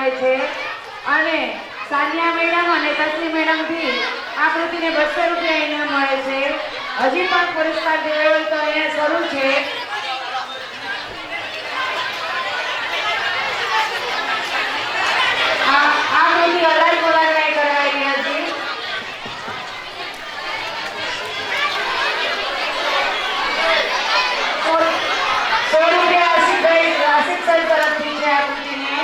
મળે છે અને સાનિયા મેડમ અને તસ્લી મેડમથી આ કૃતિને 200 રૂપિયા ઇનામ મળે છે. હજી પણ પુરસ્કાર દેવાયો તો અહીંયા શરૂ છે. આ કૃતિ અલાર કોલારભાઈ કરાવેલી હતી. તરફથી છે આ કૃતિને.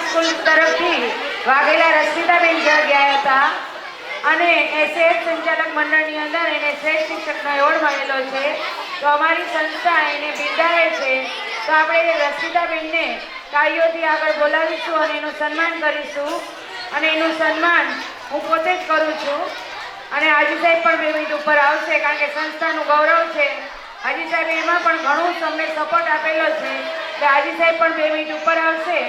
સ્કૂલ તરફથી વાઘેલા રશ્મિતાબેન ગયા હતા અને એસએસ સંચાલક મંડળની અંદર એને શ્રેષ્ઠ શિક્ષકનો એવોર્ડ મળેલો છે. તો અમારી સંસ્થા એને બિરદાવે છે. તો આપણે રશ્મિતાબેનને તાળીઓથી આગળ બોલાવીશું અને એનું સન્માન કરીશું અને એનું સન્માન હું પોતે જ કરું છું. અને હાજી સાહેબ પણ 2 મિનિટ ઉપર આવશે કારણ કે સંસ્થાનું ગૌરવ છે. હાજી સાહેબે એમાં પણ ઘણું તમને સપોર્ટ આપેલો છે. તો હાજી સાહેબ પણ 2 મિનિટ ઉપર આવશે.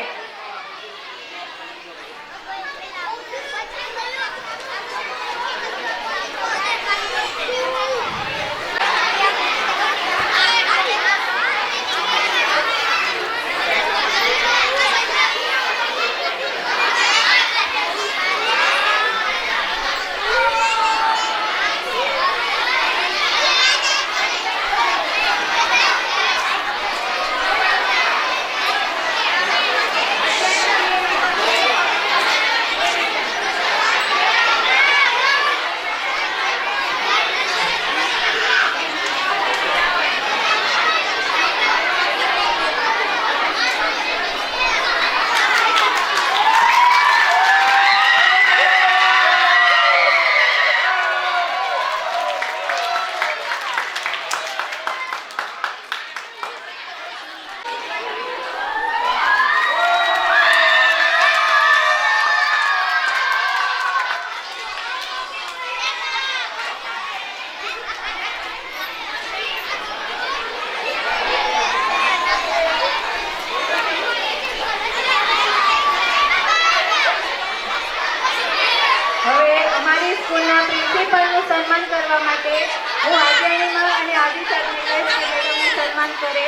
સ્કૂલના પ્રિન્સિપલનું સન્માન કરવા માટે હું હાજરીમાં અને આદિ સાહેબને કહીશ કે મેડમનું સન્માન કરે.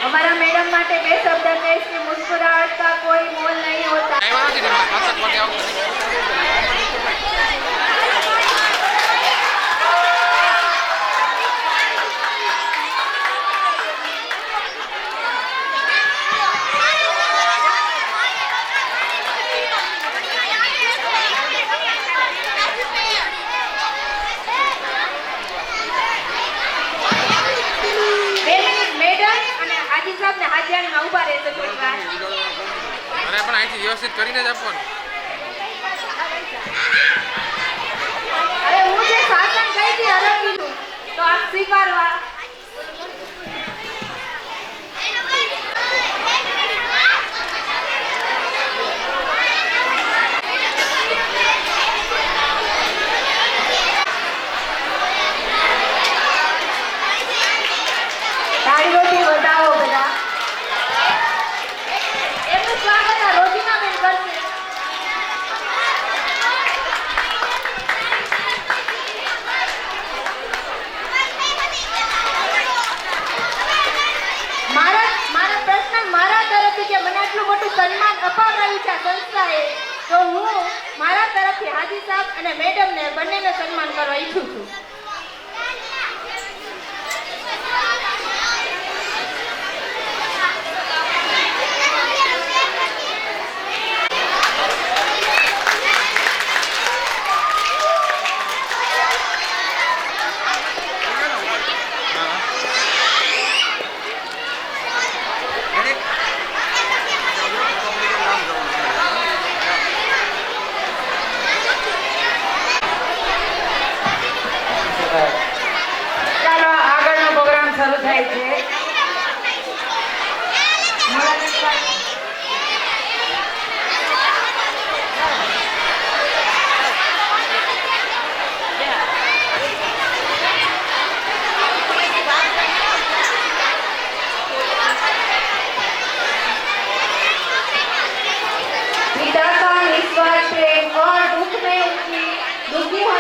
हमारा मैडम માટે 2 શબ્દ કહીશ કે मुस्कुराहट का कोई मोल नहीं होता. ને હાજરીમાં ઊભા રહેજો થોડી વાર. અરે પણ અહીંથી વ્યવસ્થિત કરીને જ આપવાનું. અરે હું જે શાસન કહી હતી અરબીનું તો આપ સ્વીકારવા. તાળીઓથી વધાવો બધા. એમનું સ્વાગત આ રોજીના બેન કરશે. મારા પ્રશ્ન મારા તરફથી કે મને આટલું મોટું સન્માન અપાવડાવ્યું છે સંસ્થાએ, તો હું મારા તરફથી હાજી સાહેબ અને મેડમને બંનેને સન્માન કરવા ઈચ્છું છું.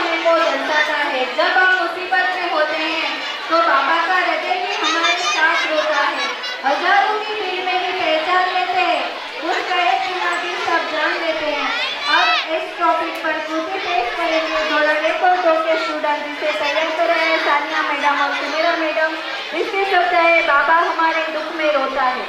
हमें को दर्शाता है। जब हम मुसीबत में होते हैं तो बाबा का हृदय भी हमारे साथ होता है। हजारों की भीड़ में भी पहचान लेते हैं, उसका एक भी सब जान लेते हैं। अब इस टॉपिक पर कृति पेश करेंगे धोरण 1 और 2 के स्टूडेंट, जिसे तैयार कर रहे हैं सानिया मैडम और सुमेरा मैडम। इसके शब्द है बाबा हमारे दुख में रोता है।